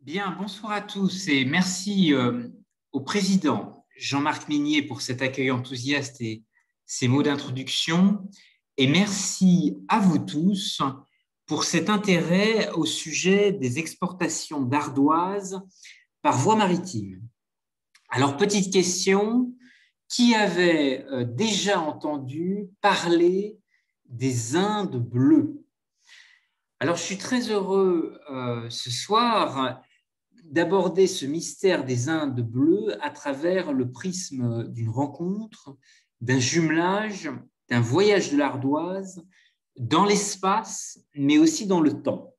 Bien, bonsoir à tous et merci au président Jean-Marc Minier pour cet accueil enthousiaste et ces mots d'introduction. Et merci à vous tous pour cet intérêt au sujet des exportations d'ardoises par voie maritime. Alors, petite question, qui avait déjà entendu parler des Indes bleues? Alors, je suis très heureux ce soir d'aborder ce mystère des Indes bleues à travers le prisme d'une rencontre, d'un jumelage, d'un voyage de l'ardoise dans l'espace, mais aussi dans le temps.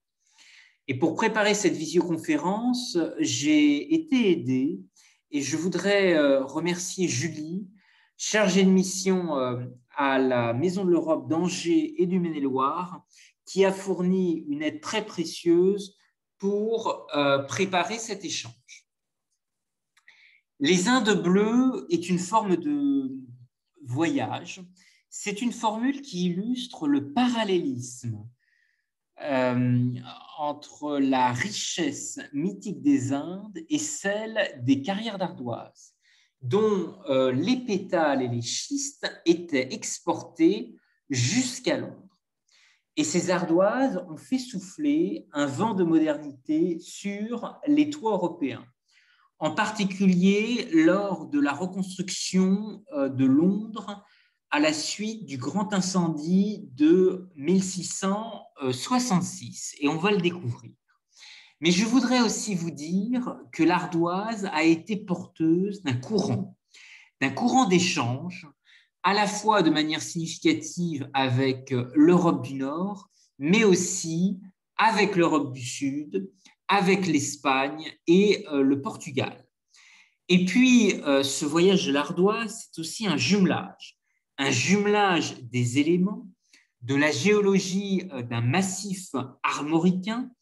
Et pour préparer cette visioconférence, j'ai été aidé et je voudrais remercier Julie, chargée de mission à la Maison de l'Europe d'Angers et du Maine-et-Loire, qui a fourni une aide très précieuse pour préparer cet échange. Les Indes bleues est une forme de voyage. C'est une formule qui illustre le parallélisme entre la richesse mythique des Indes et celle des carrières d'ardoise, dont les pétales et les schistes étaient exportés jusqu'à Londres. Et ces ardoises ont fait souffler un vent de modernité sur les toits européens, en particulier lors de la reconstruction de Londres à la suite du grand incendie de 1666. Et on va le découvrir. Mais je voudrais aussi vous dire que l'ardoise a été porteuse d'un courant d'échange, à la fois de manière significative avec l'Europe du Nord, mais aussi avec l'Europe du Sud, avec l'Espagne et le Portugal. Et puis, ce voyage de l'ardoise, c'est aussi un jumelage des éléments, de la géologie d'un massif armoricain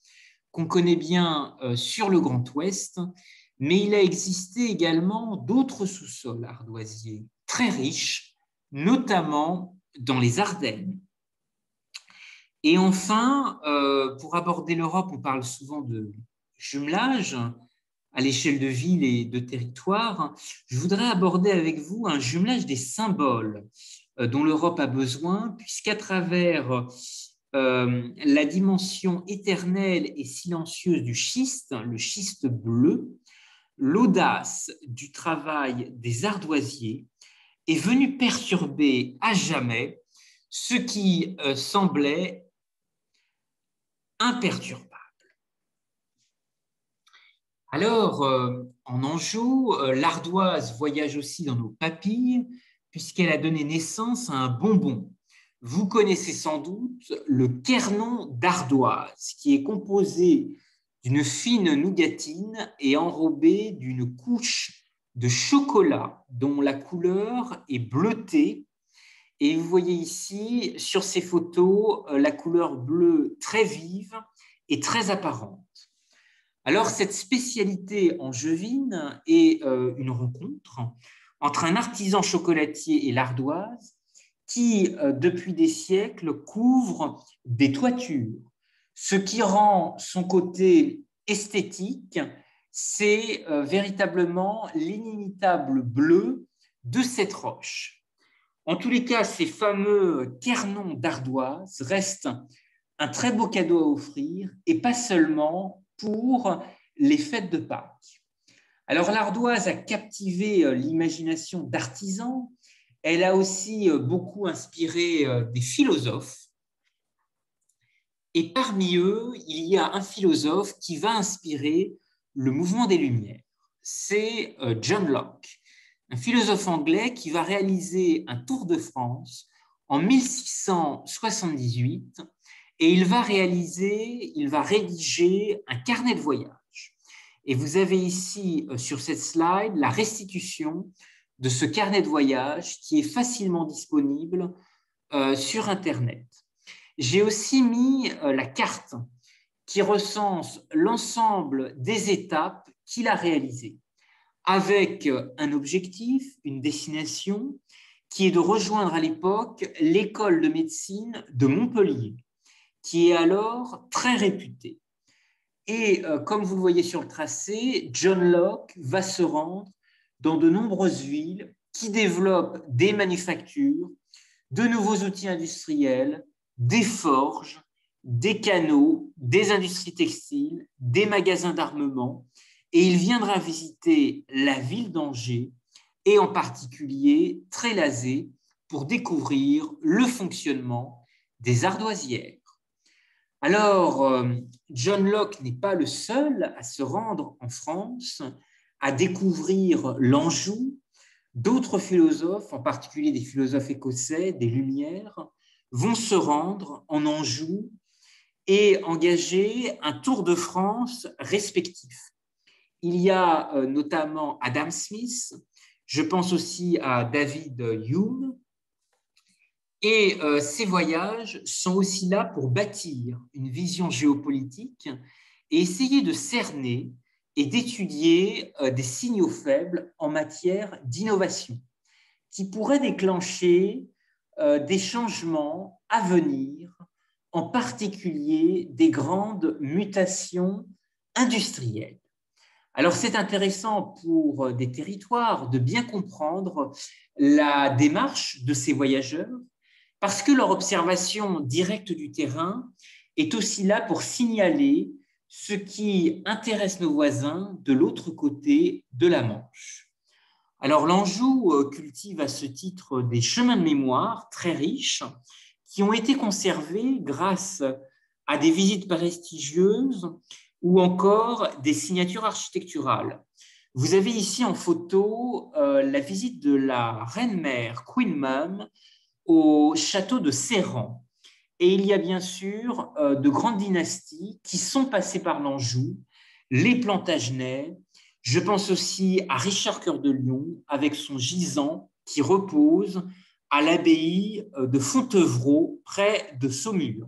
qu'on connaît bien sur le Grand Ouest, mais il a existé également d'autres sous-sols ardoisiers très riches, notamment dans les Ardennes. Et enfin, pour aborder l'Europe, on parle souvent de jumelage à l'échelle de villes et de territoires. Je voudrais aborder avec vous un jumelage des symboles dont l'Europe a besoin, puisqu'à travers la dimension éternelle et silencieuse du schiste, le schiste bleu, l'audace du travail des ardoisiers est venue perturber à jamais ce qui semblait imperturbable. Alors, en Anjou, l'ardoise voyage aussi dans nos papilles, puisqu'elle a donné naissance à un bonbon. Vous connaissez sans doute le kernon d'ardoise, qui est composé d'une fine nougatine et enrobé d'une couche de chocolat dont la couleur est bleutée. Et vous voyez ici, sur ces photos, la couleur bleue très vive et très apparente. Alors, cette spécialité angevine est une rencontre entre un artisan chocolatier et l'ardoise qui, depuis des siècles, couvre des toitures. Ce qui rend son côté esthétique, c'est véritablement l'inimitable bleu de cette roche. En tous les cas, ces fameux kernons d'ardoise restent un très beau cadeau à offrir, et pas seulement pour les fêtes de Pâques. Alors, l'ardoise a captivé l'imagination d'artisans. Elle a aussi beaucoup inspiré des philosophes. Et parmi eux, il y a un philosophe qui va inspirer le mouvement des Lumières. C'est John Locke, un philosophe anglais qui va réaliser un tour de France en 1678 et il va rédiger un carnet de voyage. Et vous avez ici sur cette slide la restitution de ce carnet de voyage qui est facilement disponible sur Internet. J'ai aussi mis la carte qui recense l'ensemble des étapes qu'il a réalisées, avec un objectif, une destination, qui est de rejoindre à l'époque l'école de médecine de Montpellier, qui est alors très réputée. Et comme vous le voyez sur le tracé, John Locke va se rendre dans de nombreuses villes qui développent des manufactures, de nouveaux outils industriels, des forges, des canaux, des industries textiles, des magasins d'armement. Et il viendra visiter la ville d'Angers et en particulier Trélazé pour découvrir le fonctionnement des ardoisières. Alors, John Locke n'est pas le seul à se rendre en France, à découvrir l'Anjou. D'autres philosophes, en particulier des philosophes écossais, des Lumières, vont se rendre en Anjou et engager un tour de France respectif. Il y a notamment Adam Smith, je pense aussi à David Hume, et ces voyages sont aussi là pour bâtir une vision géopolitique et essayer de cerner et d'étudier des signaux faibles en matière d'innovation qui pourraient déclencher des changements à venir, en particulier des grandes mutations industrielles. Alors, c'est intéressant pour des territoires de bien comprendre la démarche de ces voyageurs parce que leur observation directe du terrain est aussi là pour signaler ce qui intéresse nos voisins de l'autre côté de la Manche. Alors, l'Anjou cultive à ce titre des chemins de mémoire très riches qui ont été conservés grâce à des visites prestigieuses ou encore des signatures architecturales. Vous avez ici en photo la visite de la reine-mère Queen Mum au château de Serran. Et il y a bien sûr de grandes dynasties qui sont passées par l'Anjou, les Plantagenets. Je pense aussi à Richard Cœur de Lion avec son gisant qui repose à l'abbaye de Fontevraud, près de Saumur.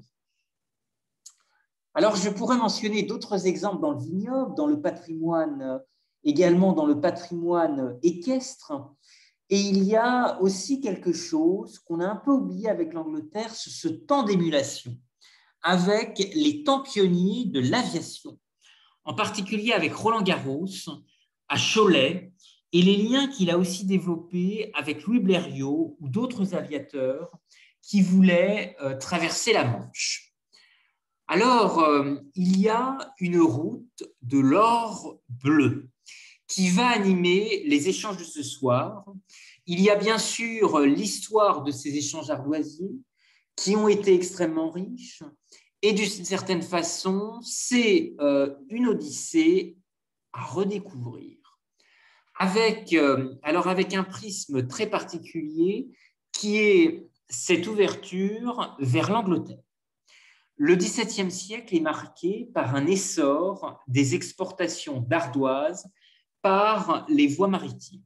Alors, je pourrais mentionner d'autres exemples dans le vignoble, dans le patrimoine, également dans le patrimoine équestre. Et il y a aussi quelque chose qu'on a un peu oublié avec l'Angleterre, ce temps d'émulation, avec les temps pionniers de l'aviation, en particulier avec Roland Garros, à Cholet, et les liens qu'il a aussi développés avec Louis Blériot ou d'autres aviateurs qui voulaient traverser la Manche. Alors, il y a une route de l'or bleu qui va animer les échanges de ce soir. Il y a bien sûr l'histoire de ces échanges ardoisiers qui ont été extrêmement riches et d'une certaine façon, c'est une odyssée à redécouvrir. Avec un prisme très particulier qui est cette ouverture vers l'Angleterre. Le XVIIe siècle est marqué par un essor des exportations d'ardoises par les voies maritimes.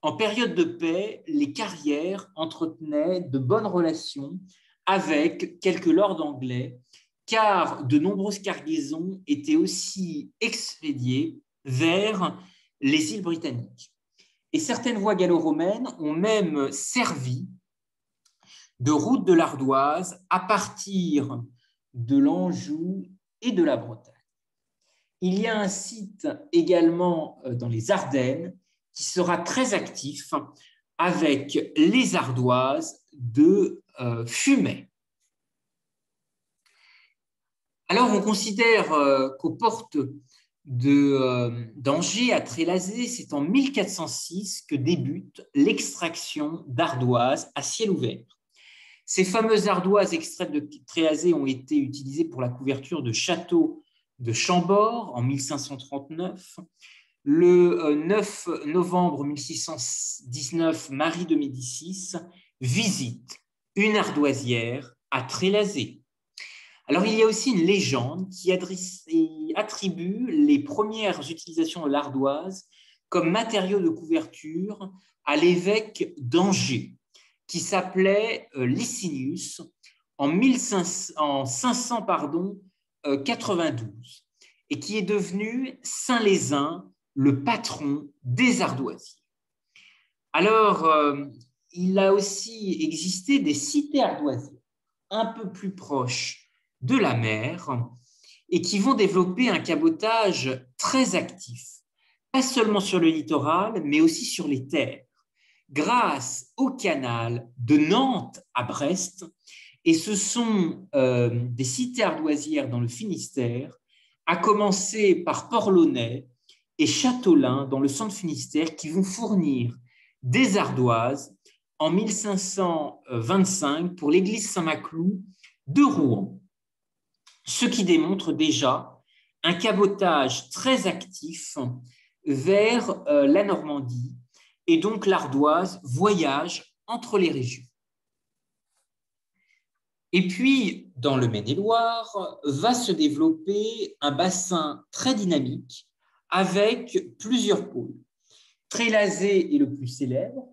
En période de paix, les carrières entretenaient de bonnes relations avec quelques lords anglais, car de nombreuses cargaisons étaient aussi expédiées vers les îles britanniques. Et certaines voies gallo-romaines ont même servi de route de l'ardoise à partir de l'Anjou et de la Bretagne. Il y a un site également dans les Ardennes qui sera très actif avec les ardoises de Fumay. Alors, on considère qu'aux portes d'Angers à Trélazé, c'est en 1406 que débute l'extraction d'ardoises à ciel ouvert. Ces fameuses ardoises extraites de Trélazé ont été utilisées pour la couverture de châteaux de Chambord en 1539. Le 9 novembre 1619, Marie de Médicis visite une ardoisière à Trélazé. Alors, il y a aussi une légende qui attribue les premières utilisations de l'ardoise comme matériau de couverture à l'évêque d'Angers, qui s'appelait Licinius en 592 et qui est devenu Saint Lézin, le patron des ardoisiers. Alors, il a aussi existé des cités ardoisières un peu plus proches de la mer et qui vont développer un cabotage très actif, pas seulement sur le littoral, mais aussi sur les terres, grâce au canal de Nantes à Brest. Et ce sont des cités ardoisières dans le Finistère, à commencer par Port-Launay et Châteaulin dans le centre Finistère, qui vont fournir des ardoises en 1525 pour l'église Saint-Maclou de Rouen. Ce qui démontre déjà un cabotage très actif vers la Normandie, et donc l'ardoise voyage entre les régions. Et puis, dans le Maine-et-Loire, va se développer un bassin très dynamique avec plusieurs pôles. Trélazé est le plus célèbre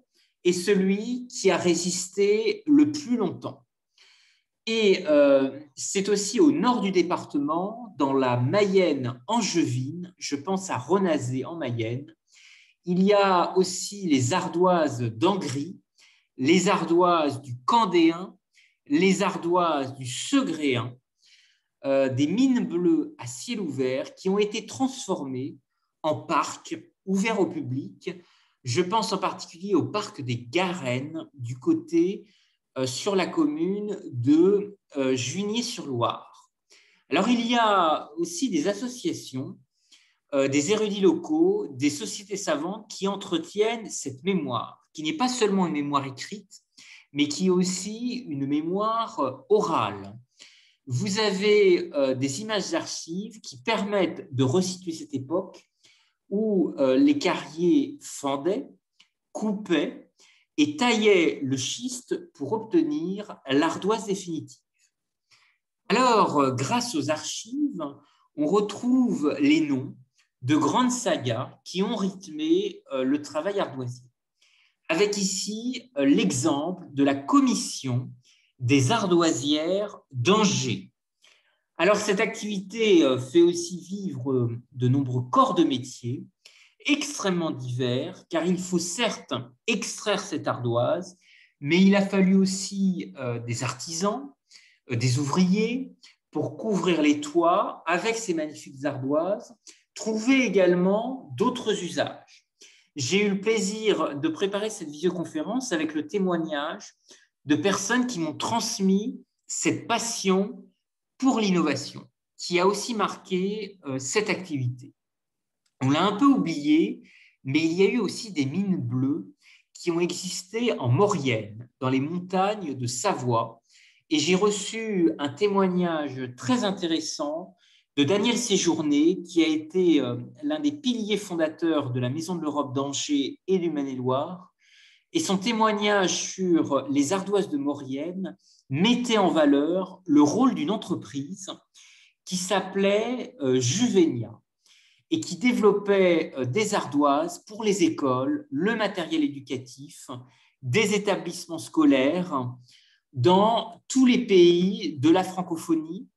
et celui qui a résisté le plus longtemps. Et c'est aussi au nord du département, dans la Mayenne angevine, je pense à Renazé en Mayenne. Il y a aussi les ardoises d'Angry, les ardoises du Candéen, les ardoises du Segréen, des mines bleues à ciel ouvert qui ont été transformées en parcs ouverts au public. Je pense en particulier au parc des Garennes du côté sur la commune de Juigné-sur-Loire. Alors, il y a aussi des associations, des érudits locaux, des sociétés savantes qui entretiennent cette mémoire, qui n'est pas seulement une mémoire écrite, mais qui est aussi une mémoire orale. Vous avez des images d'archives qui permettent de resituer cette époque où les carriers fendaient, coupaient et taillaient le schiste pour obtenir l'ardoise définitive. Alors, grâce aux archives, on retrouve les noms de grandes sagas qui ont rythmé le travail ardoisier. Avec ici l'exemple de la commission des ardoisières d'Angers. Alors, cette activité fait aussi vivre de nombreux corps de métier extrêmement divers, car il faut certes extraire cette ardoise, mais il a fallu aussi des artisans, des ouvriers, pour couvrir les toits avec ces magnifiques ardoises, trouver également d'autres usages. J'ai eu le plaisir de préparer cette visioconférence avec le témoignage de personnes qui m'ont transmis cette passion pour l'innovation, qui a aussi marqué cette activité. On l'a un peu oublié, mais il y a eu aussi des mines bleues qui ont existé en Maurienne, dans les montagnes de Savoie, et j'ai reçu un témoignage très intéressant de Daniel Séjourné, qui a été l'un des piliers fondateurs de la Maison de l'Europe d'Angers et du Maine-et-Loire. Et son témoignage sur les ardoises de Maurienne mettait en valeur le rôle d'une entreprise qui s'appelait Juvenia et qui développait des ardoises pour les écoles, le matériel éducatif, des établissements scolaires dans tous les pays de la francophonie,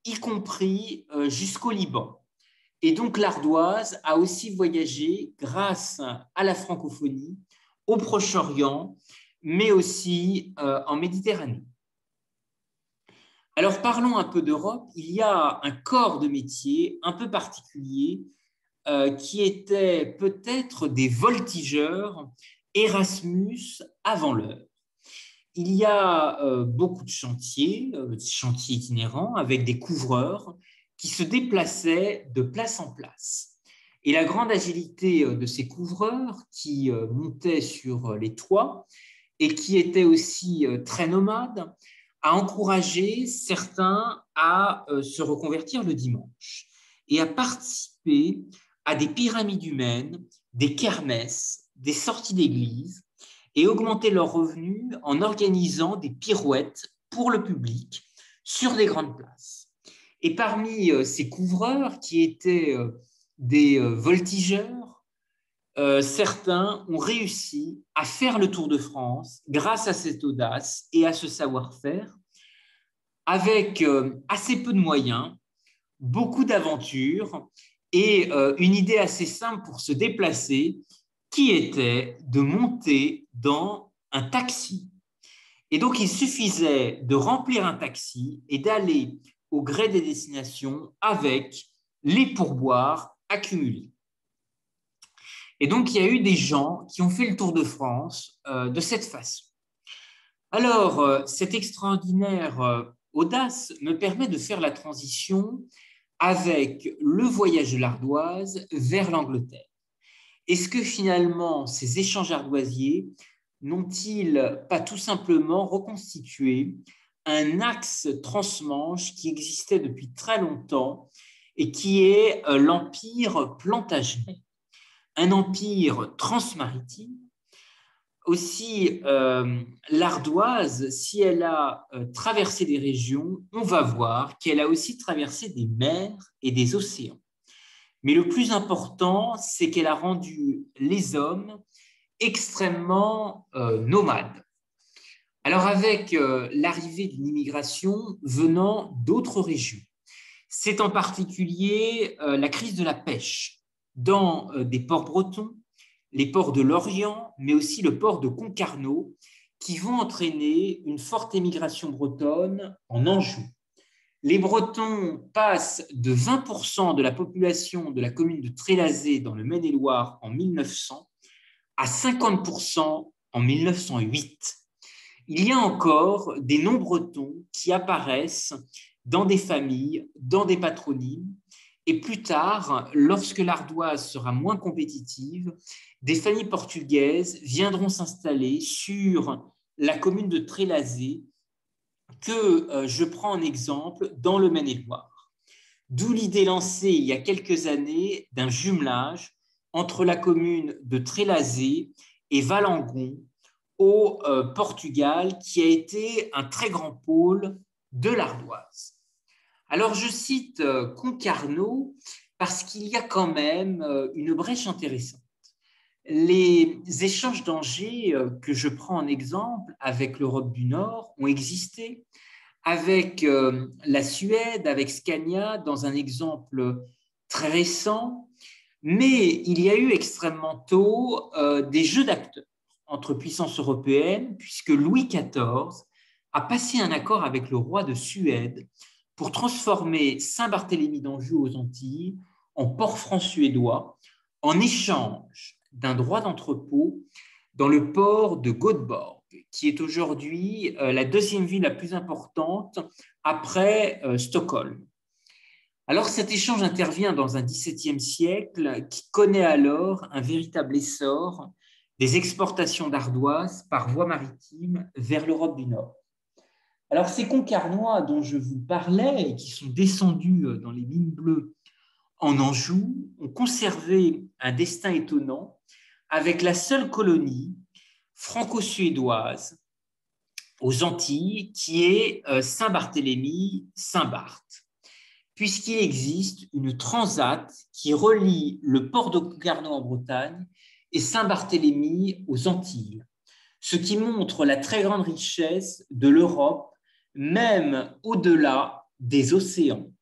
y compris jusqu'au Liban. Et donc l'ardoise a aussi voyagé grâce à la francophonie au Proche-Orient, mais aussi en Méditerranée. Alors parlons un peu d'Europe. Il y a un corps de métier un peu particulier qui était peut-être des voltigeurs Erasmus avant l'heure. Il y a beaucoup de chantiers itinérants avec des couvreurs qui se déplaçaient de place en place. Et la grande agilité de ces couvreurs qui montaient sur les toits et qui étaient aussi très nomades a encouragé certains à se reconvertir le dimanche et à participer à des pyramides humaines, des kermesses, des sorties d'église et augmenter leurs revenus en organisant des pirouettes pour le public sur des grandes places. Et parmi ces couvreurs qui étaient des voltigeurs, certains ont réussi à faire le Tour de France grâce à cette audace et à ce savoir-faire, avec assez peu de moyens, beaucoup d'aventures et une idée assez simple pour se déplacer, qui était de monter dans un taxi. Et donc, il suffisait de remplir un taxi et d'aller au gré des destinations avec les pourboires accumulés. Et donc, il y a eu des gens qui ont fait le tour de France de cette façon. Alors, cette extraordinaire audace me permet de faire la transition avec le voyage de l'ardoise vers l'Angleterre. Est-ce que finalement, ces échanges ardoisiers n'ont-ils pas tout simplement reconstitué un axe transmanche qui existait depuis très longtemps et qui est l'empire Plantagenet, un empire transmaritime? Aussi, l'ardoise, si elle a traversé des régions, on va voir qu'elle a aussi traversé des mers et des océans. Mais le plus important, c'est qu'elle a rendu les hommes extrêmement nomades. Alors, avec l'arrivée d'une immigration venant d'autres régions, c'est en particulier la crise de la pêche dans des ports bretons, les ports de Lorient, mais aussi le port de Concarneau, qui vont entraîner une forte émigration bretonne en Anjou. Les Bretons passent de 20% de la population de la commune de Trélazé dans le Maine-et-Loire en 1900 à 50% en 1908. Il y a encore des non-bretons qui apparaissent dans des familles, dans des patronymes, et plus tard, lorsque l'ardoise sera moins compétitive, des familles portugaises viendront s'installer sur la commune de Trélazé, que je prends en exemple dans le Maine-et-Loire. D'où l'idée lancée il y a quelques années d'un jumelage entre la commune de Trélazé et Valengon au Portugal, qui a été un très grand pôle de l'ardoise. Alors je cite Concarneau parce qu'il y a quand même une brèche intéressante. Les échanges d'Angers que je prends en exemple avec l'Europe du Nord ont existé, avec la Suède, avec Scania, dans un exemple très récent, mais il y a eu extrêmement tôt des jeux d'acteurs entre puissances européennes, puisque Louis XIV a passé un accord avec le roi de Suède pour transformer Saint-Barthélemy d'Anjou aux Antilles en port franc suédois en échange d'un droit d'entrepôt dans le port de Göteborg, qui est aujourd'hui la deuxième ville la plus importante après Stockholm. Alors cet échange intervient dans un XVIIe siècle qui connaît alors un véritable essor des exportations d'ardoise par voie maritime vers l'Europe du Nord. Alors ces Concarnois dont je vous parlais et qui sont descendus dans les mines bleues en Anjou ont conservé un destin étonnant avec la seule colonie franco-suédoise aux Antilles qui est Saint-Barthélemy-Saint-Barth, puisqu'il existe une transat qui relie le port de Concarneau en Bretagne et Saint-Barthélemy aux Antilles, ce qui montre la très grande richesse de l'Europe, même au-delà des océans.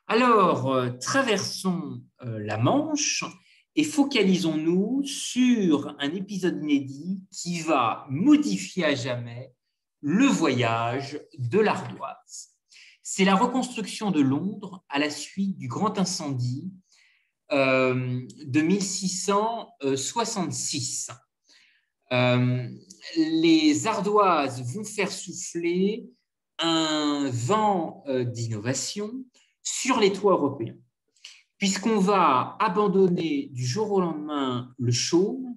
Alors, traversons la Manche et focalisons-nous sur un épisode inédit qui va modifier à jamais le voyage de l'ardoise. C'est la reconstruction de Londres à la suite du grand incendie de 1666. Les ardoises vont faire souffler un vent d'innovation sur les toits européens, puisqu'on va abandonner du jour au lendemain le chaume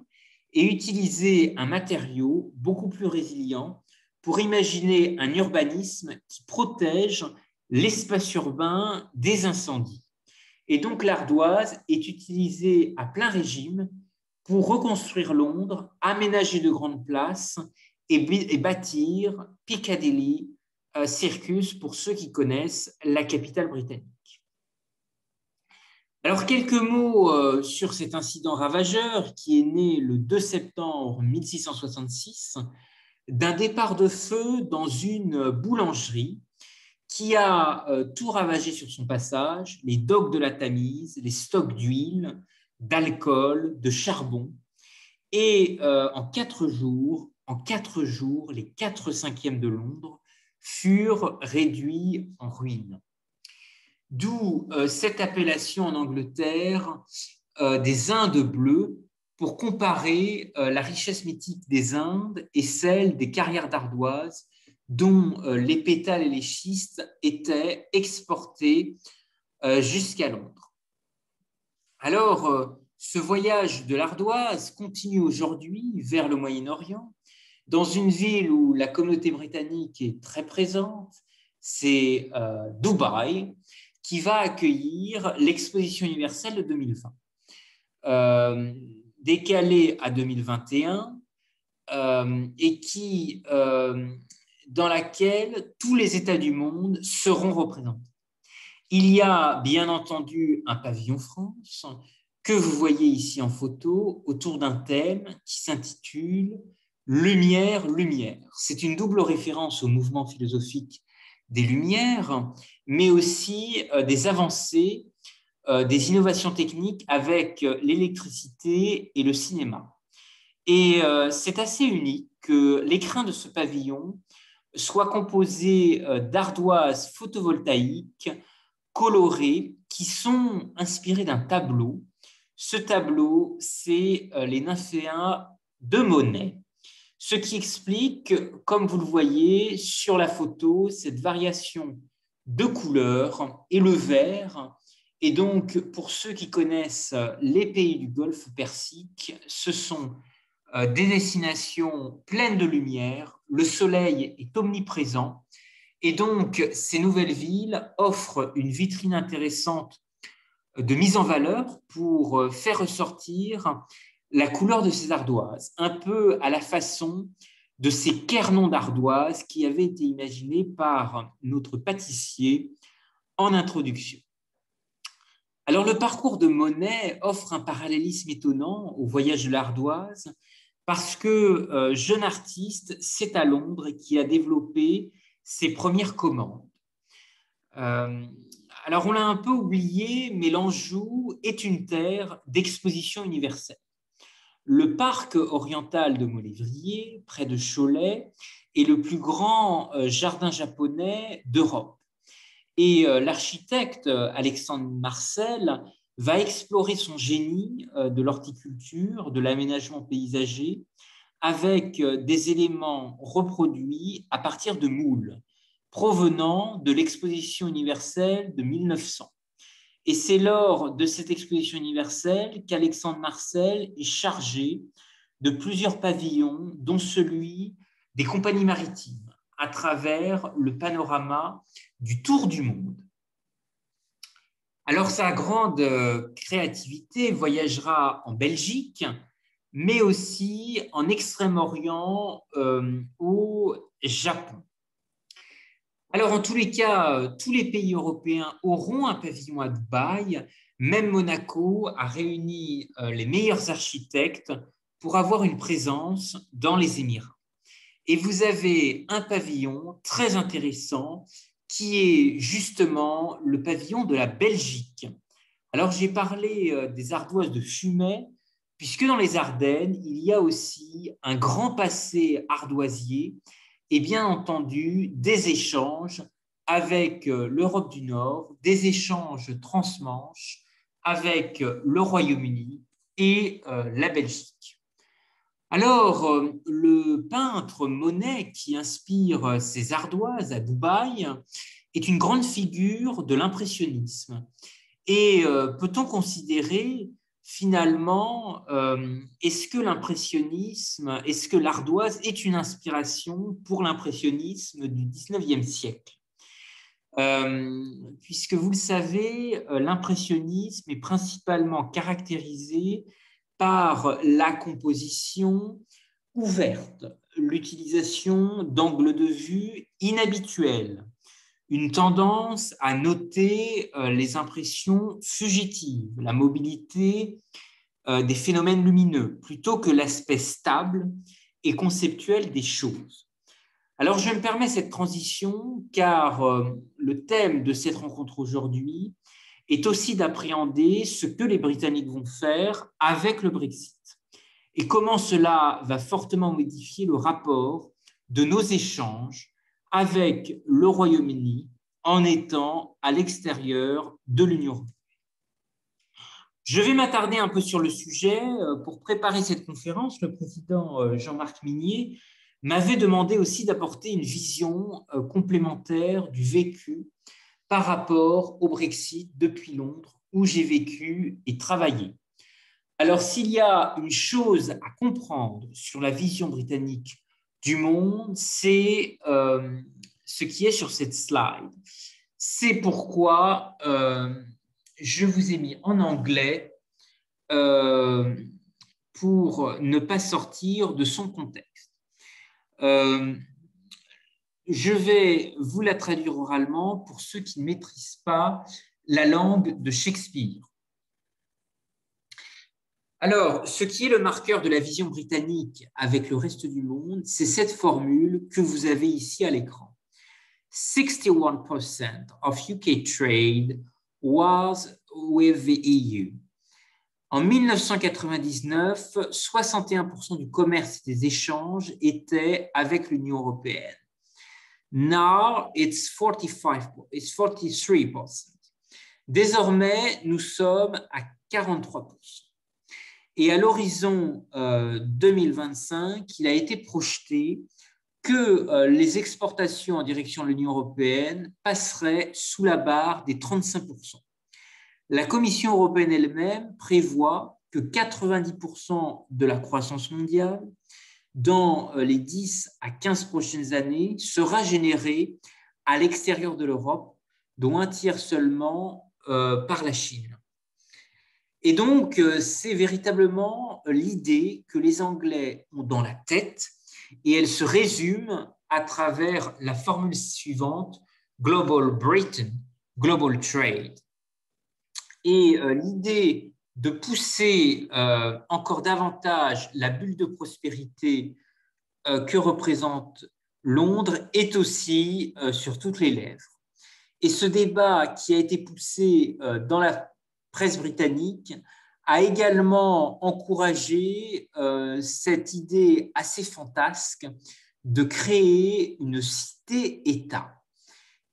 et utiliser un matériau beaucoup plus résilient pour imaginer un urbanisme qui protège l'espace urbain des incendies. Et donc l'ardoise est utilisée à plein régime pour reconstruire Londres, aménager de grandes places et bâtir Piccadilly Circus pour ceux qui connaissent la capitale britannique. Alors quelques mots sur cet incident ravageur qui est né le 2 septembre 1666 d'un départ de feu dans une boulangerie qui a tout ravagé sur son passage, les docks de la Tamise, les stocks d'huile, d'alcool, de charbon. Et en 4 jours, les 4/5 de Londres furent réduits en ruines. D'où cette appellation en Angleterre des Indes bleues pour comparer la richesse mythique des Indes et celle des carrières d'ardoise dont les pétales et les schistes étaient exportés jusqu'à Londres. Alors, ce voyage de l'ardoise continue aujourd'hui vers le Moyen-Orient, dans une ville où la communauté britannique est très présente, c'est Dubaï, qui va accueillir l'exposition universelle de 2020, décalée à 2021, et dans laquelle tous les États du monde seront représentés. Il y a bien entendu un pavillon France que vous voyez ici en photo autour d'un thème qui s'intitule Lumière, Lumière. C'est une double référence au mouvement philosophique des Lumières, mais aussi des avancées, des innovations techniques avec l'électricité et le cinéma. Et c'est assez unique que l'écrin de ce pavillon soit composé d'ardoises photovoltaïques colorées qui sont inspirées d'un tableau. Ce tableau, c'est les Nymphéas de Monet, ce qui explique, comme vous le voyez sur la photo, cette variation de couleurs et le vert. Et donc, pour ceux qui connaissent les pays du Golfe Persique, ce sont des destinations pleines de lumière, le soleil est omniprésent. Et donc, ces nouvelles villes offrent une vitrine intéressante de mise en valeur pour faire ressortir la couleur de ces ardoises, un peu à la façon de ces quernons d'ardoises qui avaient été imaginés par notre pâtissier en introduction. Alors, le parcours de Monet offre un parallélisme étonnant au voyage de l'ardoise parce que jeune artiste, c'est à Londres qui a développé ses premières commandes. Alors, on l'a un peu oublié, mais l'Anjou est une terre d'exposition universelle. Le parc oriental de Molévrier, près de Cholet, est le plus grand jardin japonais d'Europe. Et l'architecte Alexandre Marcel va explorer son génie de l'horticulture, de l'aménagement paysager, avec des éléments reproduits à partir de moules provenant de l'exposition universelle de 1900. Et c'est lors de cette exposition universelle qu'Alexandre Marcel est chargé de plusieurs pavillons, dont celui des compagnies maritimes, à travers le panorama du tour du monde. Alors, sa grande créativité voyagera en Belgique, mais aussi en Extrême-Orient, au Japon. Alors, en tous les cas, tous les pays européens auront un pavillon à Dubaï. Même Monaco a réuni les meilleurs architectes pour avoir une présence dans les Émirats. Et vous avez un pavillon très intéressant qui est justement le pavillon de la Belgique. Alors, j'ai parlé des ardoises de Fumay, puisque dans les Ardennes, il y a aussi un grand passé ardoisier et bien entendu des échanges avec l'Europe du Nord, des échanges transmanche avec le Royaume-Uni et la Belgique. Alors, le peintre Monet, qui inspire ses ardoises à Dubaï, est une grande figure de l'impressionnisme. Et peut-on considérer finalement, est-ce que l'impressionnisme, est-ce que l'ardoise est une inspiration pour l'impressionnisme du 19e siècle? Puisque vous le savez, l'impressionnisme est principalement caractérisé par la composition ouverte, l'utilisation d'angles de vue inhabituels, une tendance à noter les impressions fugitives, la mobilité des phénomènes lumineux, plutôt que l'aspect stable et conceptuel des choses. Alors, je me permets cette transition car le thème de cette rencontre aujourd'hui est aussi d'appréhender ce que les Britanniques vont faire avec le Brexit et comment cela va fortement modifier le rapport de nos échanges avec le Royaume-Uni en étant à l'extérieur de l'Union européenne. Je vais m'attarder un peu sur le sujet. Pour préparer cette conférence, le président Jean-Marc Minier m'avait demandé aussi d'apporter une vision complémentaire du vécu par rapport au Brexit depuis Londres, où j'ai vécu et travaillé. Alors, s'il y a une chose à comprendre sur la vision britannique du monde, c'est ce qui est sur cette slide. C'est pourquoi je vous ai mis en anglais pour ne pas sortir de son contexte. Je vais vous la traduire oralement pour ceux qui ne maîtrisent pas la langue de Shakespeare. Alors, ce qui est le marqueur de la vision britannique avec le reste du monde, c'est cette formule que vous avez ici à l'écran. 61% of UK trade was with the EU. En 1999, 61% du commerce et des échanges étaient avec l'Union européenne. Now, it's 43%. Désormais, nous sommes à 43%. Et à l'horizon 2025, il a été projeté que les exportations en direction de l'Union européenne passeraient sous la barre des 35%. La Commission européenne elle-même prévoit que 90% de la croissance mondiale dans les 10 à 15 prochaines années sera générée à l'extérieur de l'Europe, dont un tiers seulement par la Chine. Et donc, c'est véritablement l'idée que les Anglais ont dans la tête et elle se résume à travers la formule suivante, Global Britain, Global Trade. Et l'idée de pousser encore davantage la bulle de prospérité que représente Londres est aussi sur toutes les lèvres. Et ce débat qui a été poussé dans la presse britannique a également encouragé cette idée assez fantasque de créer une cité-État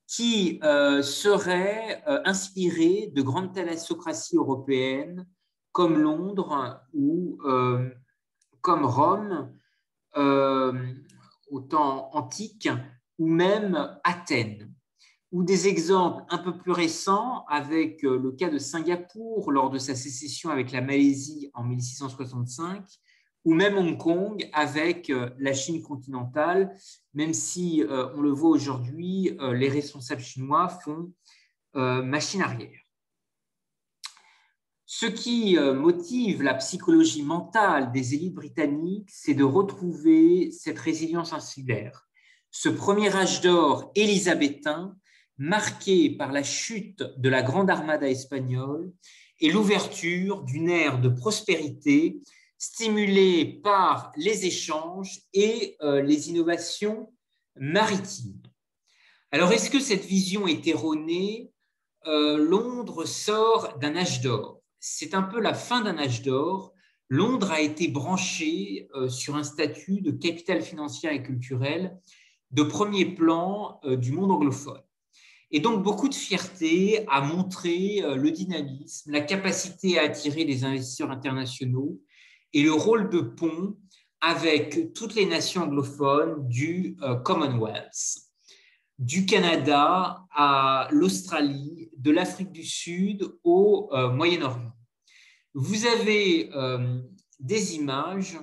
qui serait inspirée de grandes thalassocraties européennes comme Londres ou comme Rome au temps antique ou même Athènes. Ou des exemples un peu plus récents avec le cas de Singapour lors de sa sécession avec la Malaisie en 1665, ou même Hong Kong avec la Chine continentale, même si on le voit aujourd'hui, les responsables chinois font machine arrière. Ce qui motive la psychologie mentale des élites britanniques, c'est de retrouver cette résilience insulaire. Ce premier âge d'or élisabétain, marqué par la chute de la Grande Armada espagnole et l'ouverture d'une ère de prospérité stimulée par les échanges et les innovations maritimes. Alors, est-ce que cette vision est erronée? Londres sort d'un âge d'or. C'est un peu la fin d'un âge d'or. Londres a été branchée sur un statut de capitale financière et culturelle de premier plan du monde anglophone. Et donc, beaucoup de fierté à montrer le dynamisme, la capacité à attirer les investisseurs internationaux et le rôle de pont avec toutes les nations anglophones du Commonwealth, du Canada à l'Australie, de l'Afrique du Sud au Moyen-Orient. Vous avez des images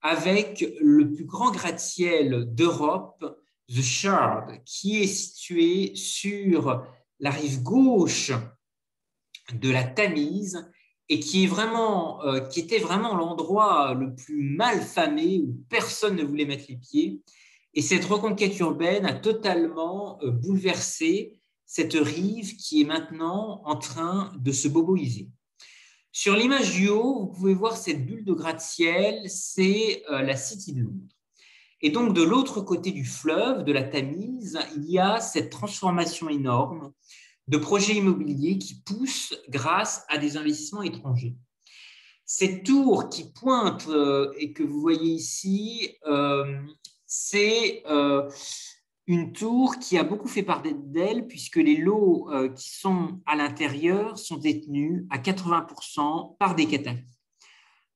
avec le plus grand gratte-ciel d'Europe, The Shard, qui est situé sur la rive gauche de la Tamise et qui était vraiment l'endroit le plus mal famé où personne ne voulait mettre les pieds. Et cette reconquête urbaine a totalement bouleversé cette rive qui est maintenant en train de se boboiser. Sur l'image du haut, vous pouvez voir cette bulle de gratte-ciel, c'est la City de Londres. Et donc, de l'autre côté du fleuve, de la Tamise, il y a cette transformation énorme de projets immobiliers qui poussent grâce à des investissements étrangers. Cette tour qui pointe et que vous voyez ici, c'est Une tour qui a beaucoup fait parler d'elle puisque les lots qui sont à l'intérieur sont détenus à 80% par des Qataris.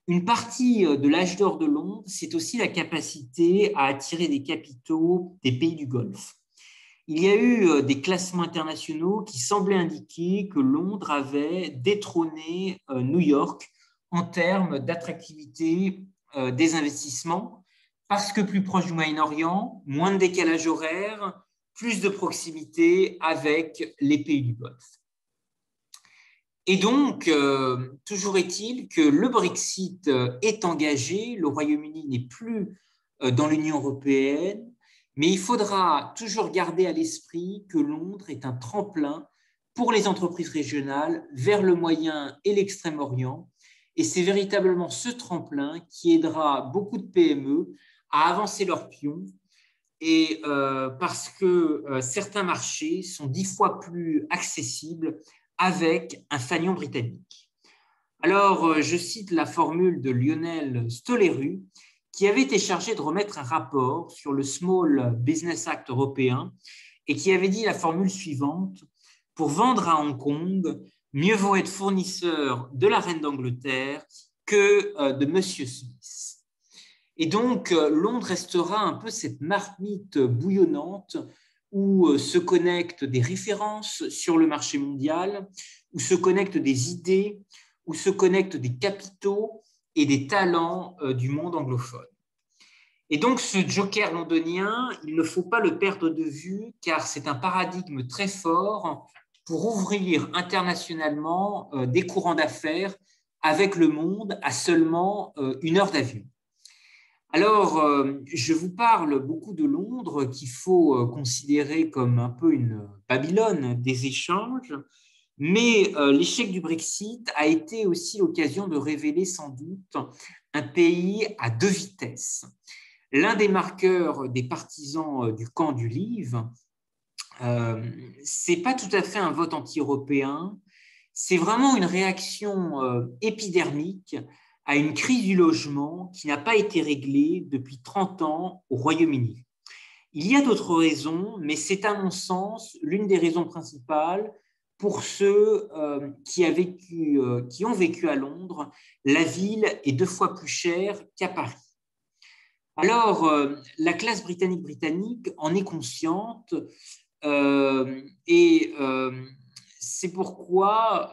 Une partie de l'âge d'or de Londres, c'est aussi la capacité à attirer des capitaux des pays du Golfe. Il y a eu des classements internationaux qui semblaient indiquer que Londres avait détrôné New York en termes d'attractivité des investissements, parce que plus proche du Moyen-Orient, moins de décalage horaire, plus de proximité avec les pays du Golfe. Et donc, toujours est-il que le Brexit est engagé, le Royaume-Uni n'est plus dans l'Union européenne, mais il faudra toujours garder à l'esprit que Londres est un tremplin pour les entreprises régionales vers le Moyen et l'Extrême-Orient. Et c'est véritablement ce tremplin qui aidera beaucoup de PME à avancer leurs pions, et parce que certains marchés sont 10 fois plus accessibles avec un fanion britannique. Alors, je cite la formule de Lionel Stoléru, qui avait été chargé de remettre un rapport sur le Small Business Act européen et qui avait dit la formule suivante: pour vendre à Hong Kong, mieux vaut être fournisseur de la reine d'Angleterre que de Monsieur Smith. Et donc, Londres restera un peu cette marmite bouillonnante où se connectent des références sur le marché mondial, où se connectent des idées, où se connectent des capitaux et des talents du monde anglophone. Et donc, ce joker londonien, il ne faut pas le perdre de vue, car c'est un paradigme très fort pour ouvrir internationalement des courants d'affaires avec le monde à seulement 1 heure d'avion. Alors, je vous parle beaucoup de Londres, qu'il faut considérer comme un peu une Babylone des échanges, mais l'échec du Brexit a été aussi l'occasion de révéler sans doute un pays à 2 vitesses. L'un des marqueurs des partisans du camp du Leave, ce n'est pas tout à fait un vote anti-européen, c'est vraiment une réaction épidermique à une crise du logement qui n'a pas été réglée depuis 30 ans au Royaume-Uni. Il y a d'autres raisons, mais c'est à mon sens l'une des raisons principales pour ceux qui ont vécu à Londres. La ville est 2 fois plus chère qu'à Paris. Alors, la classe britannique en est consciente et c'est pourquoi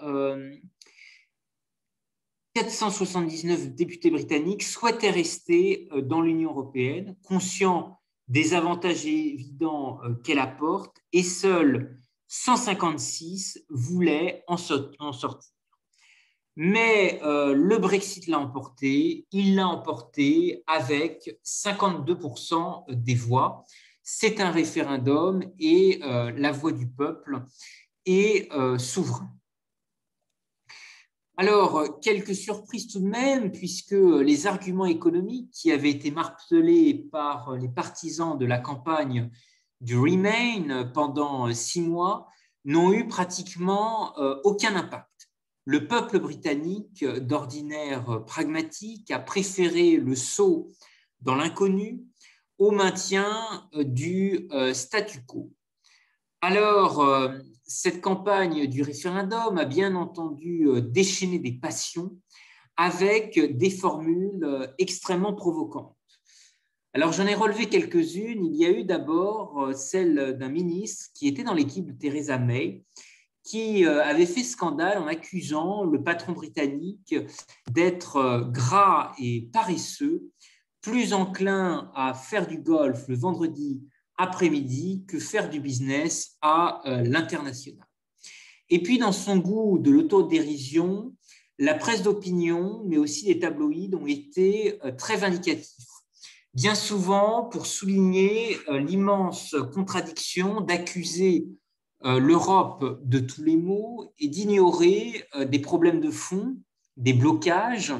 479 députés britanniques souhaitaient rester dans l'Union européenne, conscients des avantages évidents qu'elle apporte, et seuls 156 voulaient en sortir. Mais le Brexit l'a emporté, il l'a emporté avec 52% des voix. C'est un référendum et la voix du peuple est souveraine. Alors, quelques surprises tout de même, puisque les arguments économiques qui avaient été martelés par les partisans de la campagne du Remain pendant 6 mois n'ont eu pratiquement aucun impact. Le peuple britannique, d'ordinaire pragmatique, a préféré le saut dans l'inconnu au maintien du statu quo. Alors, cette campagne du référendum a bien entendu déchaîner des passions avec des formules extrêmement provocantes. Alors, j'en ai relevé quelques-unes. Il y a eu d'abord celle d'un ministre qui était dans l'équipe de Theresa May, qui avait fait scandale en accusant le patron britannique d'être gras et paresseux, plus enclin à faire du golf le vendredi après-midi que faire du business à l'international. Et puis, dans son goût de l'autodérision, la presse d'opinion, mais aussi les tabloïds, ont été très vindicatifs. Bien souvent, pour souligner l'immense contradiction d'accuser l'Europe de tous les maux et d'ignorer des problèmes de fond, des blocages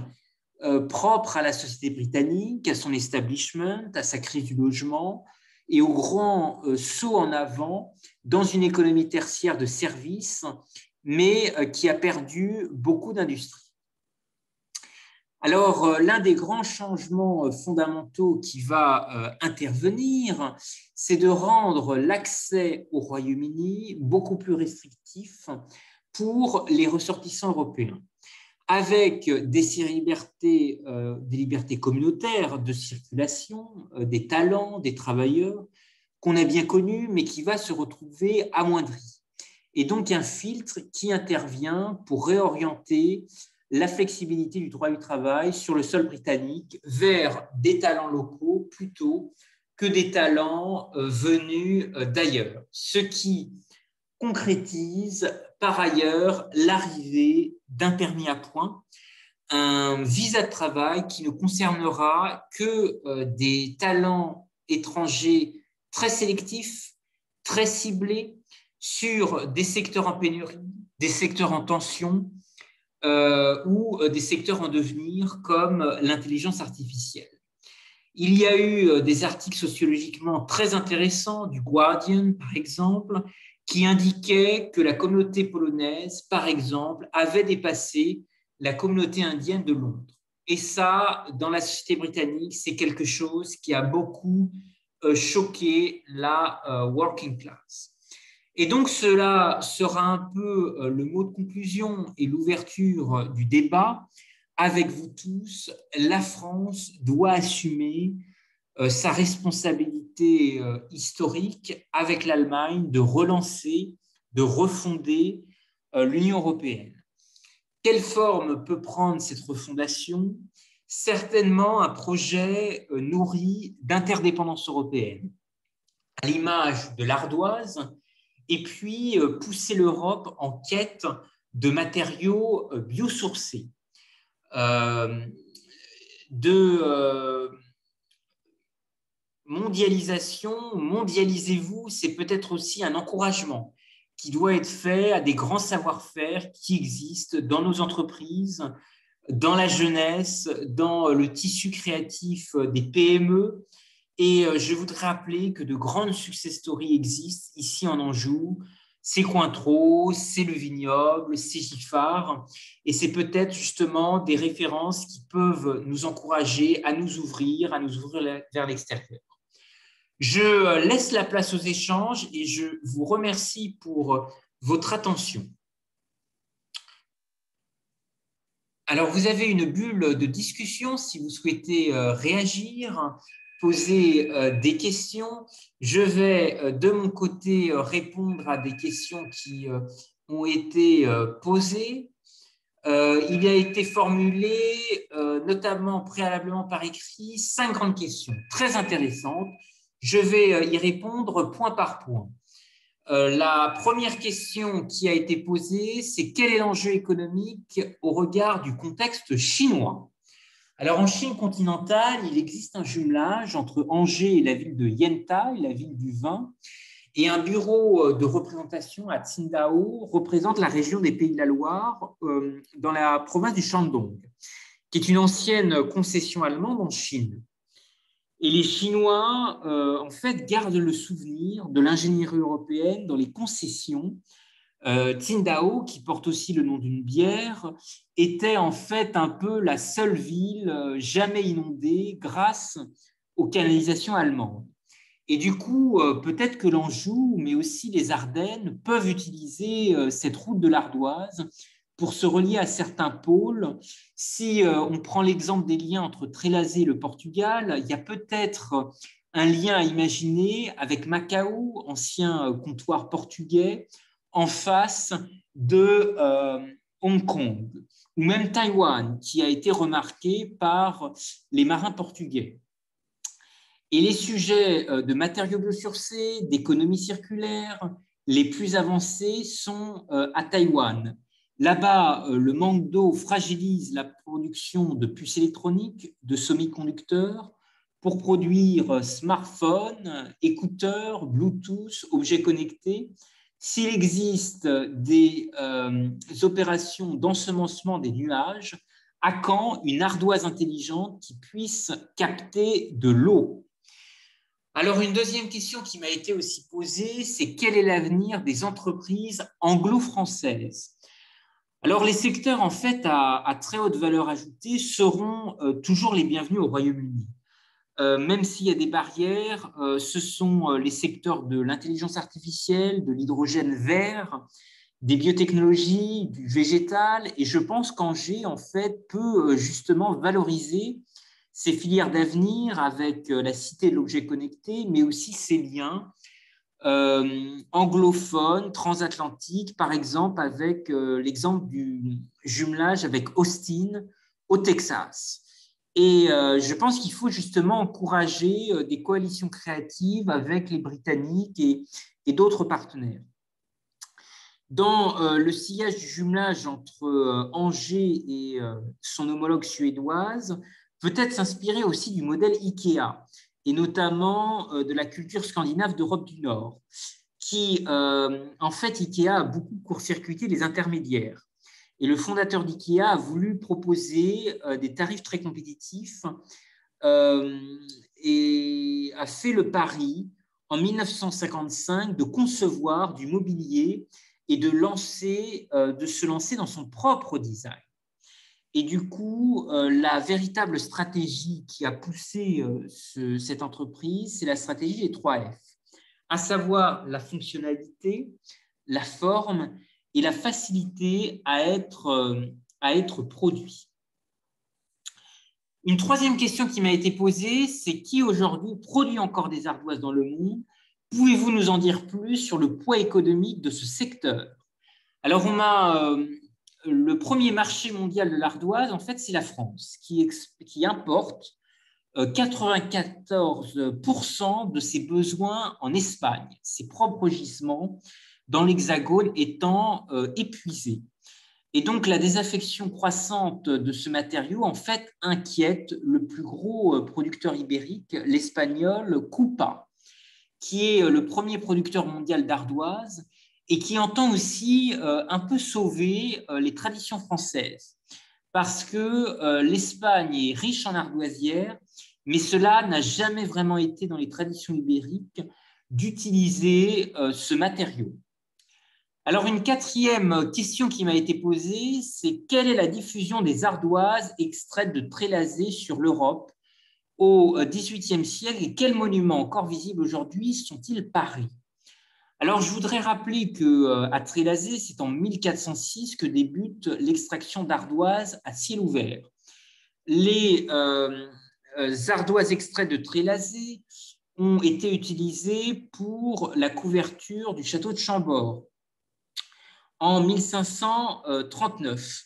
propres à la société britannique, à son establishment, à sa crise du logement et au grand saut en avant dans une économie tertiaire de services, mais qui a perdu beaucoup d'industries. Alors, l'un des grands changements fondamentaux qui va intervenir, c'est de rendre l'accès au Royaume-Uni beaucoup plus restrictif pour les ressortissants européens, avec des libertés communautaires de circulation, des talents, des travailleurs qu'on a bien connus, mais qui va se retrouver amoindri. Et donc un filtre qui intervient pour réorienter la flexibilité du droit du travail sur le sol britannique vers des talents locaux plutôt que des talents venus d'ailleurs. Ce qui concrétise par ailleurs l'arrivée d'un permis à points, un visa de travail qui ne concernera que des talents étrangers très sélectifs, très ciblés sur des secteurs en pénurie, des secteurs en tension ou des secteurs en devenir comme l'intelligence artificielle. Il y a eu des articles sociologiquement très intéressants du Guardian, par exemple, qui indiquaient que la communauté polonaise, par exemple, avait dépassé la communauté indienne de Londres. Et ça, dans la société britannique, c'est quelque chose qui a beaucoup choqué la working class. Et donc, cela sera un peu le mot de conclusion et l'ouverture du débat. Avec vous tous, la France doit assumer sa responsabilité historique avec l'Allemagne de relancer, de refonder l'Union européenne. Quelle forme peut prendre cette refondation? Certainement un projet nourri d'interdépendance européenne, à l'image de l'ardoise, et puis pousser l'Europe en quête de matériaux biosourcés, de mondialisation. Mondialisez-vous, c'est peut-être aussi un encouragement qui doit être fait à des grands savoir-faire qui existent dans nos entreprises, dans la jeunesse, dans le tissu créatif des PME. Et je voudrais rappeler que de grandes success stories existent ici en Anjou. C'est Cointreau, c'est Le Vignoble, c'est Giffard. Et c'est peut-être justement des références qui peuvent nous encourager à nous ouvrir vers l'extérieur. Je laisse la place aux échanges et je vous remercie pour votre attention. Alors, vous avez une bulle de discussion si vous souhaitez réagir, poser des questions. Je vais de mon côté répondre à des questions qui ont été posées. Il a été formulé, notamment préalablement par écrit, 5 grandes questions très intéressantes. Je vais y répondre point par point. La première question qui a été posée, c'est quel est l'enjeu économique au regard du contexte chinois? Alors, en Chine continentale, il existe un jumelage entre Angers et la ville de Yantai, la ville du vin, et un bureau de représentation à Qingdao représente la région des Pays de la Loire dans la province du Shandong, qui est une ancienne concession allemande en Chine. Et les Chinois, en fait, gardent le souvenir de l'ingénierie européenne dans les concessions. Qingdao, qui porte aussi le nom d'une bière, était en fait un peu la seule ville jamais inondée grâce aux canalisations allemandes. Et du coup, peut-être que l'Anjou, mais aussi les Ardennes, peuvent utiliser cette route de l'Ardoise pour se relier à certains pôles. Si on prend l'exemple des liens entre Trélazé et le Portugal, il y a peut-être un lien à imaginer avec Macao, ancien comptoir portugais, en face de Hong Kong, ou même Taïwan, qui a été remarqué par les marins portugais. Et les sujets de matériaux biosourcés, d'économie circulaire, les plus avancés sont à Taïwan. Là-bas, le manque d'eau fragilise la production de puces électroniques, de semi-conducteurs, pour produire smartphones, écouteurs, Bluetooth, objets connectés. S'il existe des opérations d'ensemencement des nuages, à quand une ardoise intelligente qui puisse capter de l'eau? Alors, une deuxième question qui m'a été aussi posée, c'est quel est l'avenir des entreprises anglo-françaises? Alors, les secteurs en fait à très haute valeur ajoutée seront toujours les bienvenus au Royaume-Uni. Même s'il y a des barrières, ce sont les secteurs de l'intelligence artificielle, de l'hydrogène vert, des biotechnologies, du végétal, et je pense qu'Angers, en fait, peut justement valoriser ces filières d'avenir avec la cité de l'objet connecté, mais aussi ces liens anglophones, transatlantiques, par exemple, avec l'exemple du jumelage avec Austin au Texas. Et je pense qu'il faut justement encourager des coalitions créatives avec les Britanniques et d'autres partenaires. Dans le sillage du jumelage entre Angers et son homologue suédoise, peut-être s'inspirer aussi du modèle IKEA, et notamment de la culture scandinave d'Europe du Nord, qui, en fait, IKEA a beaucoup court-circuité les intermédiaires. Et le fondateur d'IKEA a voulu proposer des tarifs très compétitifs et a fait le pari en 1955 de concevoir du mobilier et de se lancer dans son propre design. Et du coup, la véritable stratégie qui a poussé cette entreprise, c'est la stratégie des 3 F, à savoir la fonctionnalité, la forme et la facilité à être produit. Une troisième question qui m'a été posée, c'est qui aujourd'hui produit encore des ardoises dans le monde? Pouvez-vous nous en dire plus sur le poids économique de ce secteur? Alors, le premier marché mondial de l'ardoise, en fait, c'est la France, qui importe 94% de ses besoins en Espagne, ses propres gisements dans l'Hexagone étant épuisés. Et donc, la désaffection croissante de ce matériau, en fait, inquiète le plus gros producteur ibérique, l'espagnol Coupa, qui est le premier producteur mondial d'ardoise et qui entend aussi un peu sauver les traditions françaises. Parce que l'Espagne est riche en ardoisières, mais cela n'a jamais vraiment été dans les traditions ibériques d'utiliser ce matériau. Alors, une quatrième question qui m'a été posée, c'est quelle est la diffusion des ardoises extraites de Trélazé sur l'Europe au XVIIIe siècle et quels monuments encore visibles aujourd'hui sont-ils parés? Alors, je voudrais rappeler qu'à Trélazé, c'est en 1406 que débute l'extraction d'ardoises à ciel ouvert. Les ardoises extraites de Trélazé ont été utilisées pour la couverture du château de Chambord en 1539.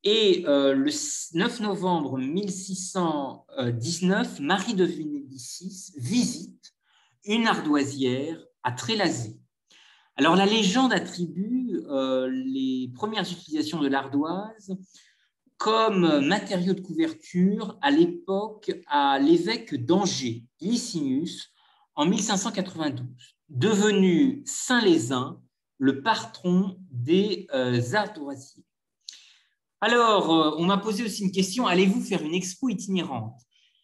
Et le 9 novembre 1619, Marie de Médicis visite une ardoisière à Trélazé. Alors, la légende attribue les premières utilisations de l'ardoise comme matériau de couverture à l'époque à l'évêque d'Angers, Licinius, en 1592, devenu Saint-Lézin, le patron des ardoisiers. Alors, on m'a posé aussi une question, allez-vous faire une expo itinérante?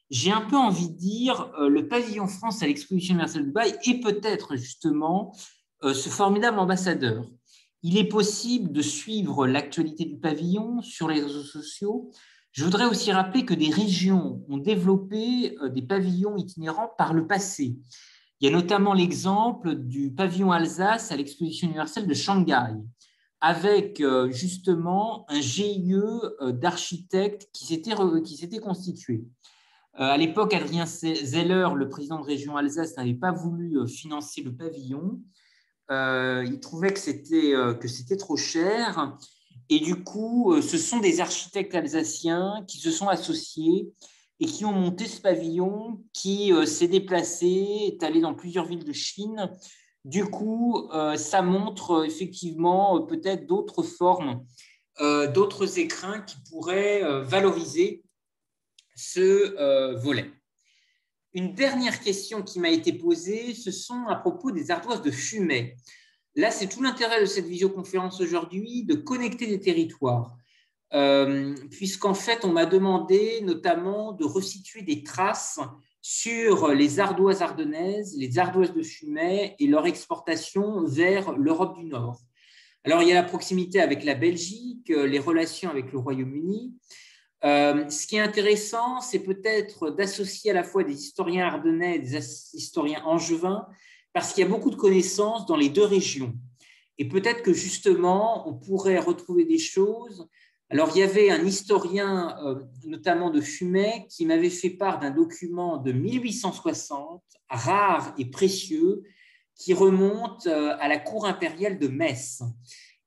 J'ai un peu envie de dire, le pavillon France à l'exposition universelle de Dubaï est peut-être justement ce formidable ambassadeur. Il est possible de suivre l'actualité du pavillon sur les réseaux sociaux. Je voudrais aussi rappeler que des régions ont développé des pavillons itinérants par le passé. Il y a notamment l'exemple du pavillon Alsace à l'exposition universelle de Shanghai, avec justement un GIE d'architectes qui s'était constitué. À l'époque, Adrien Zeller, le président de région Alsace, n'avait pas voulu financer le pavillon. Il trouvait que c'était trop cher. Et du coup, ce sont des architectes alsaciens qui se sont associés et qui ont monté ce pavillon qui s'est déplacé, est allé dans plusieurs villes de Chine. Du coup, ça montre effectivement peut-être d'autres formes, d'autres écrins qui pourraient valoriser ce volet. Une dernière question qui m'a été posée, ce sont à propos des ardoises de Fumay. Là, c'est tout l'intérêt de cette visioconférence aujourd'hui, de connecter des territoires, puisqu'en fait, on m'a demandé notamment de resituer des traces sur les ardoises ardennaises, les ardoises de Fumay et leur exportation vers l'Europe du Nord. Alors, il y a la proximité avec la Belgique, les relations avec le Royaume-Uni. Ce qui est intéressant, c'est peut-être d'associer à la fois des historiens ardennais et des historiens angevins, parce qu'il y a beaucoup de connaissances dans les deux régions. Et peut-être que justement, on pourrait retrouver des choses. Alors, il y avait un historien, notamment de Fumay, qui m'avait fait part d'un document de 1860, rare et précieux, qui remonte à la cour impériale de Metz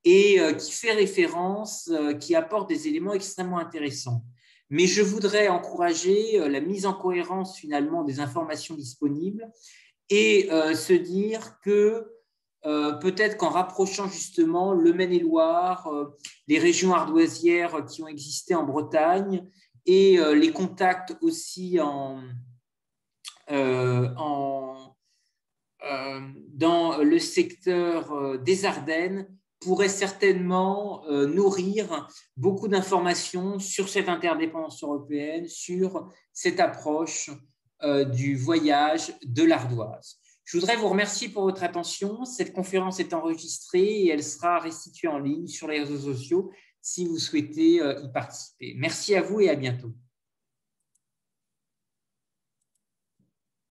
et qui fait référence, qui apporte des éléments extrêmement intéressants. Mais je voudrais encourager la mise en cohérence finalement des informations disponibles et se dire que peut-être qu'en rapprochant justement le Maine-et-Loire, les régions ardoisières qui ont existé en Bretagne et les contacts aussi dans le secteur des Ardennes pourrait certainement nourrir beaucoup d'informations sur cette interdépendance européenne, sur cette approche du voyage de l'ardoise. Je voudrais vous remercier pour votre attention. Cette conférence est enregistrée et elle sera restituée en ligne sur les réseaux sociaux si vous souhaitez y participer. Merci à vous et à bientôt.